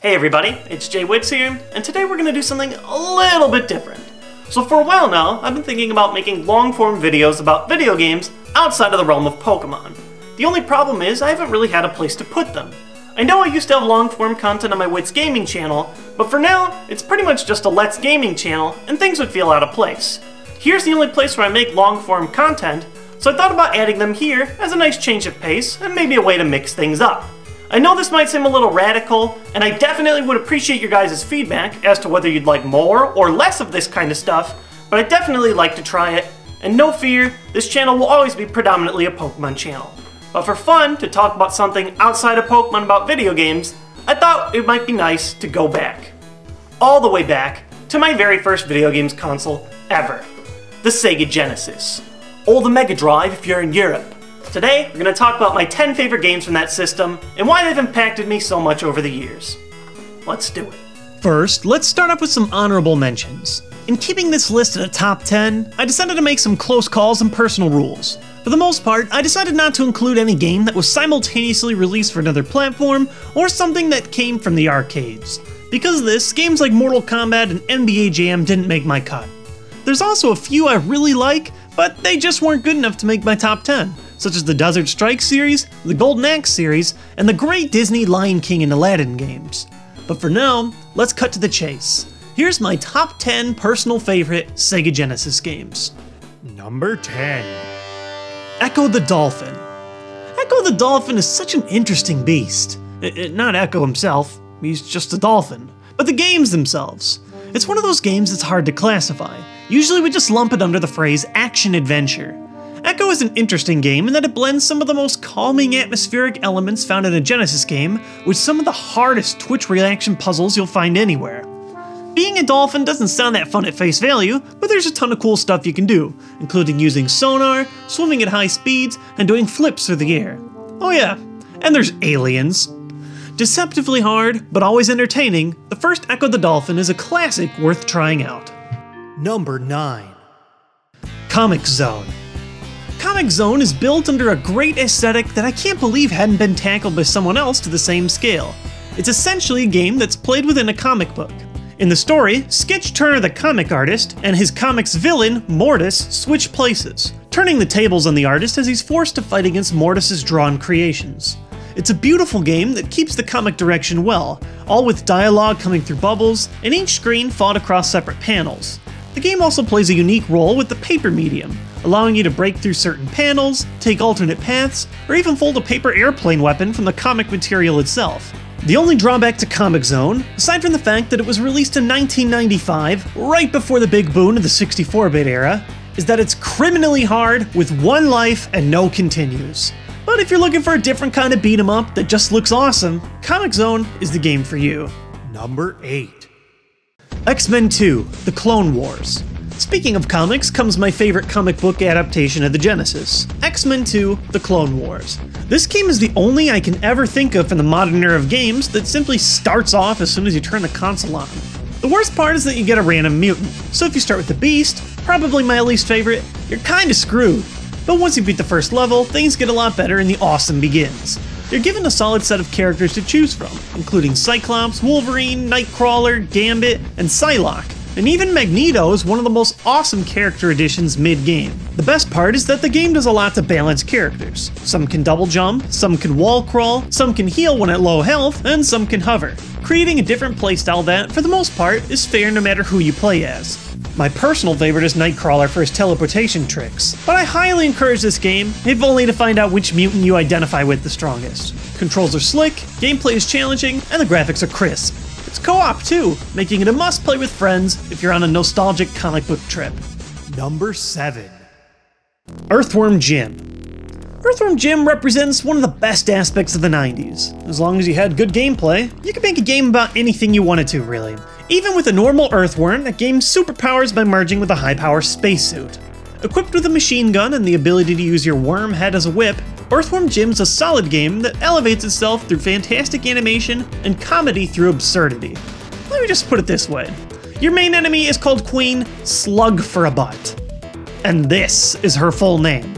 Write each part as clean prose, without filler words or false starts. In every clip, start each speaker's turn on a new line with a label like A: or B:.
A: Hey everybody, it's Jay Witz here, and today we're going to do something a little bit different. So for a while now, I've been thinking about making long-form videos about video games outside of the realm of Pokemon. The only problem is I haven't really had a place to put them. I know I used to have long-form content on my Witz Gaming channel, but for now, it's pretty much just a Let's Gaming channel, and things would feel out of place. Here's the only place where I make long-form content, so I thought about adding them here as a nice change of pace, and maybe a way to mix things up. I know this might seem a little radical, and I definitely would appreciate your guys' feedback as to whether you'd like more or less of this kind of stuff, but I'd definitely like to try it, and no fear, this channel will always be predominantly a Pokemon channel. But for fun, to talk about something outside of Pokemon about video games, I thought it might be nice to go back. All the way back to my very first video games console ever, the Sega Genesis. Or the Mega Drive if you're in Europe. Today, we're going to talk about my 10 favorite games from that system, and why they've impacted me so much over the years. Let's do it.
B: First, let's start off with some honorable mentions. In keeping this list at a top 10, I decided to make some close calls and personal rules. For the most part, I decided not to include any game that was simultaneously released for another platform, or something that came from the arcades. Because of this, games like Mortal Kombat and NBA Jam didn't make my cut. There's also a few I really like, but they just weren't good enough to make my top 10. Such as the Desert Strike series, the Golden Axe series, and the great Disney Lion King and Aladdin games. But for now, let's cut to the chase. Here's my top 10 personal favorite Sega Genesis games. Number 10. Ecco the Dolphin. Ecco the Dolphin is such an interesting beast. Not Ecco himself, he's just a dolphin, but the games themselves. It's one of those games that's hard to classify. Usually we just lump it under the phrase action-adventure. Ecco is an interesting game in that it blends some of the most calming atmospheric elements found in a Genesis game with some of the hardest twitch reaction puzzles you'll find anywhere. Being a dolphin doesn't sound that fun at face value, but there's a ton of cool stuff you can do, including using sonar, swimming at high speeds, and doing flips through the air. Oh yeah, and there's aliens. Deceptively hard, but always entertaining, the first Ecco the Dolphin is a classic worth trying out. Number 9. Comix Zone. Comix Zone is built under a great aesthetic that I can't believe hadn't been tackled by someone else to the same scale. It's essentially a game that's played within a comic book. In the story, Skitch Turner the comic artist and his comics villain, Mortis, switch places, turning the tables on the artist as he's forced to fight against Mortis's drawn creations. It's a beautiful game that keeps the comic direction well, all with dialogue coming through bubbles, and each screen fought across separate panels. The game also plays a unique role with the paper medium, allowing you to break through certain panels, take alternate paths, or even fold a paper airplane weapon from the comic material itself. The only drawback to Comix Zone, aside from the fact that it was released in 1995, right before the big boon of the 64-bit era, is that it's criminally hard with one life and no continues. But if you're looking for a different kind of beat-em-up that just looks awesome, Comix Zone is the game for you. Number 8. X-Men 2: The Clone Wars. Speaking of comics comes my favorite comic book adaptation of the Genesis, X-Men 2: The Clone Wars. This game is the only I can ever think of in the modern era of games that simply starts off as soon as you turn the console on. The worst part is that you get a random mutant, so if you start with the Beast, probably my least favorite, you're kinda screwed. But once you beat the first level, things get a lot better and the awesome begins. You're given a solid set of characters to choose from, including Cyclops, Wolverine, Nightcrawler, Gambit, and Psylocke. And even Magneto is one of the most awesome character additions mid-game. The best part is that the game does a lot to balance characters. Some can double jump, some can wall crawl, some can heal when at low health, and some can hover, creating a different playstyle that, for the most part, is fair no matter who you play as. My personal favorite is Nightcrawler for his teleportation tricks, but I highly encourage this game, if only to find out which mutant you identify with the strongest. Controls are slick, gameplay is challenging, and the graphics are crisp. It's co-op too, making it a must-play with friends if you're on a nostalgic comic book trip. Number 7. Earthworm Jim. Earthworm Jim represents one of the best aspects of the 90s. As long as you had good gameplay, you could make a game about anything you wanted to, really. Even with a normal Earthworm that gains superpowers by merging with a high-power spacesuit. Equipped with a machine gun and the ability to use your worm head as a whip, Earthworm Jim's a solid game that elevates itself through fantastic animation and comedy through absurdity. Let me just put it this way. Your main enemy is called Queen Slug for a Butt. And this is her full name.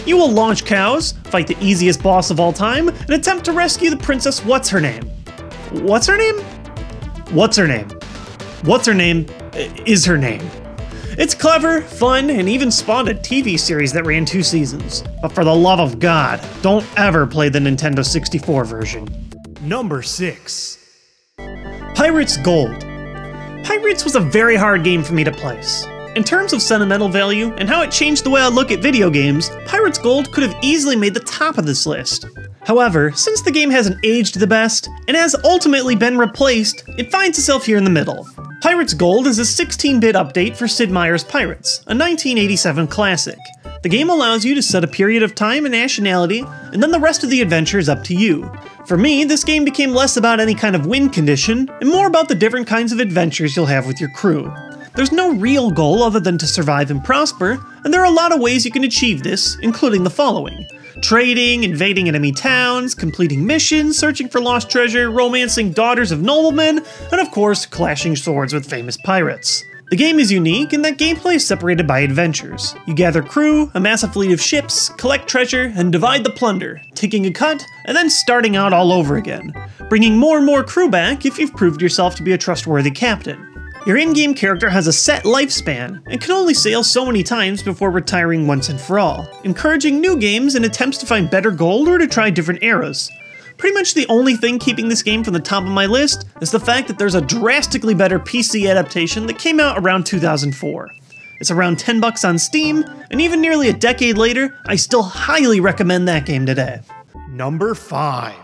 B: You will launch cows, fight the easiest boss of all time, and attempt to rescue the Princess What's-Her-Name. What's her name? What's her name? What's her name is her name. It's clever, fun, and even spawned a TV series that ran 2 seasons. But for the love of God, don't ever play the Nintendo 64 version. Number 6. Pirates Gold. Pirates was a very hard game for me to place. In terms of sentimental value and how it changed the way I look at video games, Pirates Gold could have easily made the top of this list. However, since the game hasn't aged the best, and has ultimately been replaced, it finds itself here in the middle. Pirates Gold is a 16-bit update for Sid Meier's Pirates, a 1987 classic. The game allows you to set a period of time and nationality, and then the rest of the adventure is up to you. For me, this game became less about any kind of win condition, and more about the different kinds of adventures you'll have with your crew. There's no real goal other than to survive and prosper, and there are a lot of ways you can achieve this, including the following: trading, invading enemy towns, completing missions, searching for lost treasure, romancing daughters of noblemen, and of course, clashing swords with famous pirates. The game is unique in that gameplay is separated by adventures. You gather crew, amass a fleet of ships, collect treasure, and divide the plunder, taking a cut, and then starting out all over again, bringing more and more crew back if you've proved yourself to be a trustworthy captain. Your in-game character has a set lifespan, and can only sail so many times before retiring once and for all, encouraging new games in attempts to find better gold or to try different eras. Pretty much the only thing keeping this game from the top of my list is the fact that there's a drastically better PC adaptation that came out around 2004. It's around $10 on Steam, and even nearly a decade later, I still highly recommend that game today. Number 5.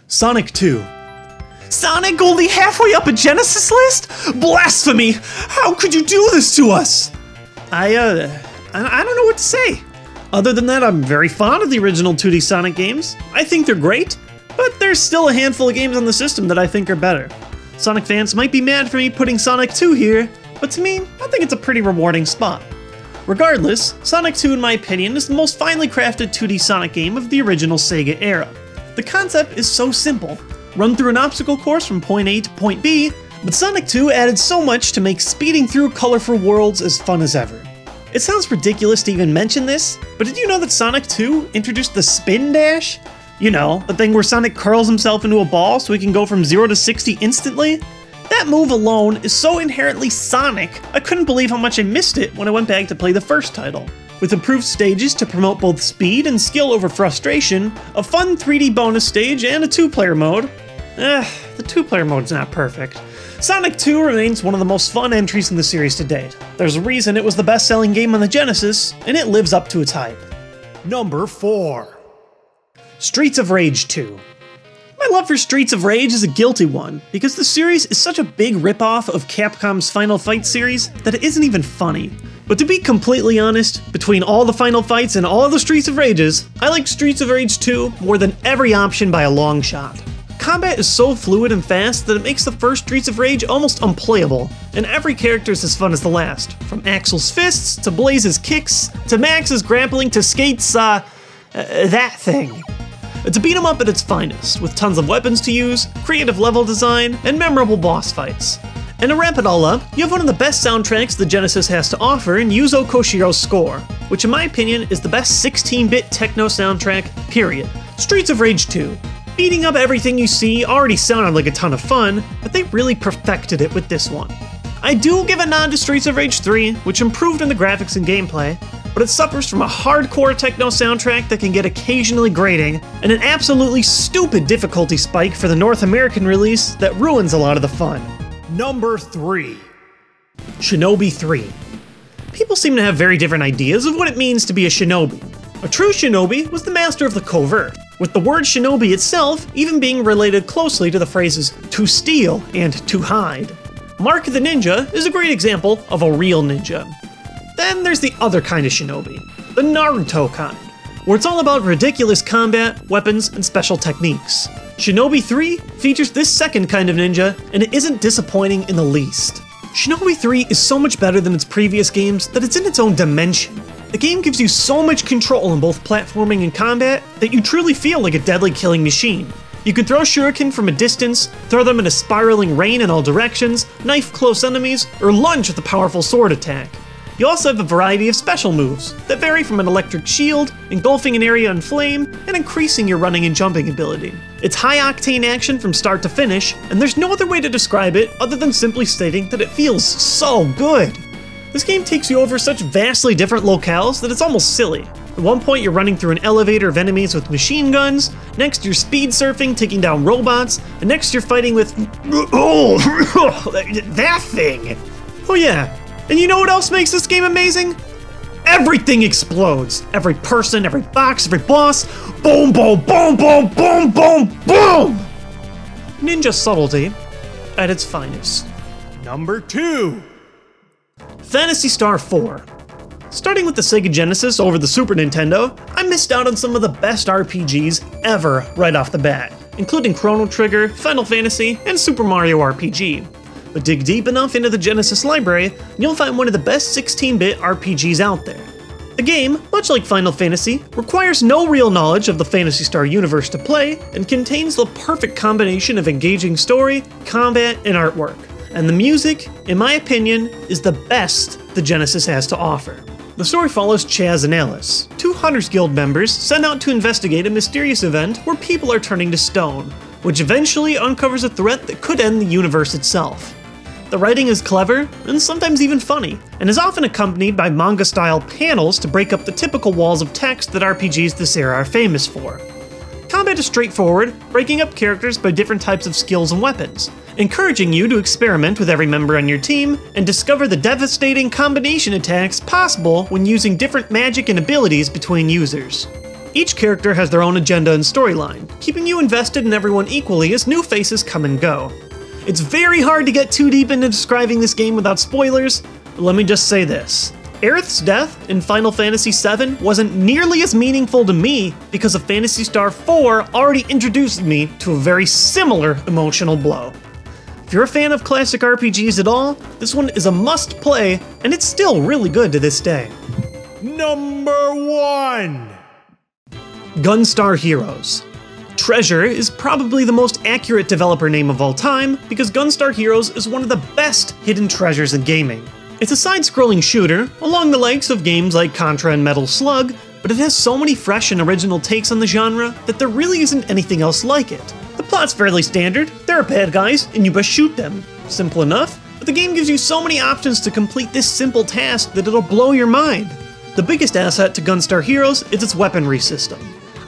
B: Sonic 2. Sonic only halfway up a Genesis list? Blasphemy! How could you do this to us? I don't know what to say. Other than that, I'm very fond of the original 2D Sonic games. I think they're great, but there's still a handful of games on the system that I think are better. Sonic fans might be mad for me putting Sonic 2 here, but to me, I think it's a pretty rewarding spot. Regardless, Sonic 2 in my opinion is the most finely crafted 2D Sonic game of the original Sega era. The concept is so simple. Run through an obstacle course from point A to point B, but Sonic 2 added so much to make speeding through colorful worlds as fun as ever. It sounds ridiculous to even mention this, but did you know that Sonic 2 introduced the Spin Dash? You know, the thing where Sonic curls himself into a ball so he can go from 0 to 60 instantly? That move alone is so inherently Sonic, I couldn't believe how much I missed it when I went back to play the first title. With improved stages to promote both speed and skill over frustration, a fun 3D bonus stage, and a 2-player mode. The 2-player mode's not perfect. Sonic 2 remains one of the most fun entries in the series to date. There's a reason it was the best-selling game on the Genesis, and it lives up to its hype. Number 4. Streets of Rage 2. My love for Streets of Rage is a guilty one, because the series is such a big ripoff of Capcom's Final Fight series that it isn't even funny. But to be completely honest, between all the Final Fights and all the Streets of Rages, I like Streets of Rage 2 more than every option by a long shot. Combat is so fluid and fast that it makes the first Streets of Rage almost unplayable, and every character is as fun as the last, from Axel's fists, to Blaze's kicks, to Max's grappling, to Skate's, that thing. It's a beat 'em up at its finest, with tons of weapons to use, creative level design, and memorable boss fights. And to wrap it all up, you have one of the best soundtracks the Genesis has to offer in Yuzo Koshiro's score, which in my opinion is the best 16-bit techno soundtrack, period. Streets of Rage 2. Beating up everything you see already sounded like a ton of fun, but they really perfected it with this one. I do give a nod to Streets of Rage 3, which improved in the graphics and gameplay, but it suffers from a hardcore techno soundtrack that can get occasionally grating, and an absolutely stupid difficulty spike for the North American release that ruins a lot of the fun. Number 3. Shinobi 3. People seem to have very different ideas of what it means to be a shinobi. A true shinobi was the master of the covert, with the word shinobi itself even being related closely to the phrases to steal and to hide. Mark the Ninja is a great example of a real ninja. Then there's the other kind of shinobi, the Naruto kind, where it's all about ridiculous combat, weapons, and special techniques. Shinobi 3 features this second kind of ninja, and it isn't disappointing in the least. Shinobi 3 is so much better than its previous games that it's in its own dimension. The game gives you so much control in both platforming and combat that you truly feel like a deadly killing machine. You can throw shuriken from a distance, throw them in a spiraling rain in all directions, knife close enemies, or lunge with a powerful sword attack. You also have a variety of special moves that vary from an electric shield, engulfing an area in flame, and increasing your running and jumping ability. It's high-octane action from start to finish, and there's no other way to describe it other than simply stating that it feels so good. This game takes you over such vastly different locales that it's almost silly. At one point you're running through an elevator of enemies with machine guns, next you're speed surfing, taking down robots, and next you're fighting with that thing! Oh yeah, and you know what else makes this game amazing? Everything explodes! Every person, every box, every boss, boom, boom, boom, boom, boom, boom, boom! Ninja subtlety at its finest.
C: Number 2.
B: Phantasy Star 4. Starting with the Sega Genesis over the Super Nintendo, I missed out on some of the best RPGs ever right off the bat, including Chrono Trigger, Final Fantasy, and Super Mario RPG. But dig deep enough into the Genesis library, and you'll find one of the best 16-bit RPGs out there. The game, much like Final Fantasy, requires no real knowledge of the Phantasy Star universe to play, and contains the perfect combination of engaging story, combat, and artwork. And the music, in my opinion, is the best the Genesis has to offer. The story follows Chaz and Alice, two Hunters Guild members sent out to investigate a mysterious event where people are turning to stone, which eventually uncovers a threat that could end the universe itself. The writing is clever, and sometimes even funny, and is often accompanied by manga-style panels to break up the typical walls of text that RPGs this era are famous for. Combat is straightforward, breaking up characters by different types of skills and weapons, encouraging you to experiment with every member on your team and discover the devastating combination attacks possible when using different magic and abilities between users. Each character has their own agenda and storyline, keeping you invested in everyone equally as new faces come and go. It's very hard to get too deep into describing this game without spoilers, but let me just say this. Aerith's death in Final Fantasy VII wasn't nearly as meaningful to me because of Phantasy Star 4 already introduced me to a very similar emotional blow. If you're a fan of classic RPGs at all, this one is a must-play, and it's still really good to this day.
C: Number 1.
B: Gunstar Heroes. Treasure is probably the most accurate developer name of all time because Gunstar Heroes is one of the best hidden treasures in gaming. It's a side-scrolling shooter, along the likes of games like Contra and Metal Slug, but it has so many fresh and original takes on the genre that there really isn't anything else like it. The plot's fairly standard, there are bad guys, and you must shoot them. Simple enough, but the game gives you so many options to complete this simple task that it'll blow your mind. The biggest asset to Gunstar Heroes is its weaponry system.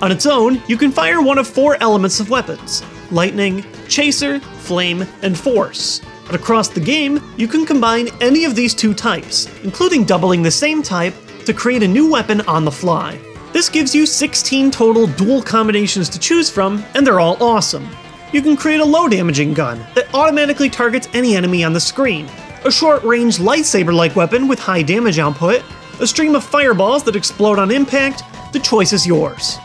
B: On its own, you can fire one of 4 elements of weapons: lightning, chaser, flame, and force. But across the game, you can combine any of these 2 types, including doubling the same type, to create a new weapon on the fly. This gives you 16 total dual combinations to choose from, and they're all awesome. You can create a low-damaging gun that automatically targets any enemy on the screen, a short-range lightsaber-like weapon with high damage output, a stream of fireballs that explode on impact. The choice is yours.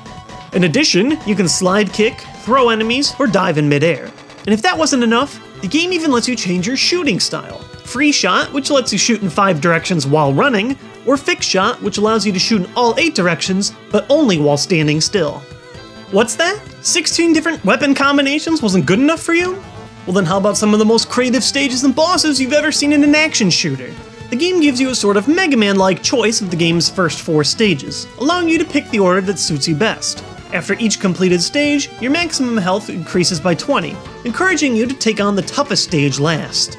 B: In addition, you can slide kick, throw enemies, or dive in midair. And if that wasn't enough, the game even lets you change your shooting style. Free shot, which lets you shoot in 5 directions while running, or fixed shot, which allows you to shoot in all 8 directions, but only while standing still. What's that? 16 different weapon combinations wasn't good enough for you? Well then how about some of the most creative stages and bosses you've ever seen in an action shooter? The game gives you a sort of Mega Man-like choice of the game's first 4 stages, allowing you to pick the order that suits you best. After each completed stage, your maximum health increases by 20, encouraging you to take on the toughest stage last.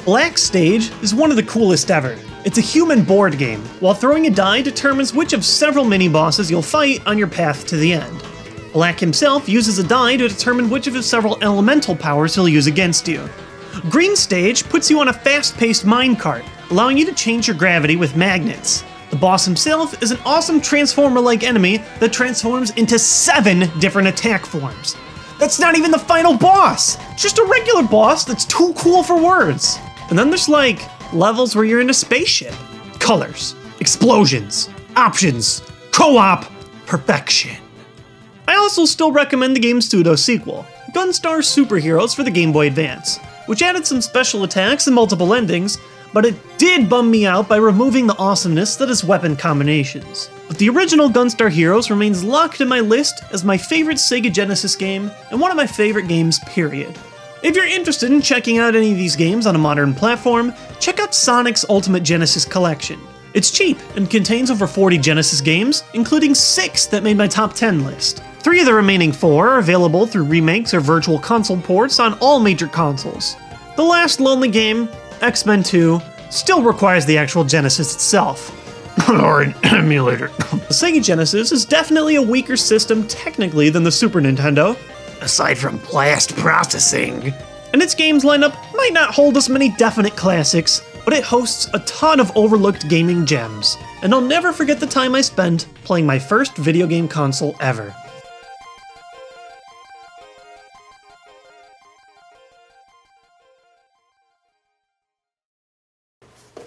B: Black Stage is one of the coolest ever. It's a human board game, while throwing a die determines which of several mini-bosses you'll fight on your path to the end. Black himself uses a die to determine which of his several elemental powers he'll use against you. Green Stage puts you on a fast-paced minecart, allowing you to change your gravity with magnets. The boss himself is an awesome Transformer-like enemy that transforms into 7 different attack forms. That's not even the final boss! Just a regular boss that's too cool for words. And then there's like levels where you're in a spaceship. Colors, explosions, options, co-op, perfection. I also still recommend the game's pseudo-sequel, Gunstar Superheroes for the Game Boy Advance, which added some special attacks and multiple endings, but it did bum me out by removing the awesomeness that is weapon combinations. But the original Gunstar Heroes remains locked in my list as my favorite Sega Genesis game and one of my favorite games, period. If you're interested in checking out any of these games on a modern platform, check out Sonic's Ultimate Genesis Collection. It's cheap and contains over 40 Genesis games, including 6 that made my top 10 list. 3 of the remaining 4 are available through remakes or virtual console ports on all major consoles. The last lonely game, X-Men 2, still requires the actual Genesis itself. Or an emulator. The Sega Genesis is definitely a weaker system technically than the Super Nintendo, aside from blast processing. And its games lineup might not hold as many definite classics, but it hosts a ton of overlooked gaming gems. And I'll never forget the time I spent playing my first video game console ever.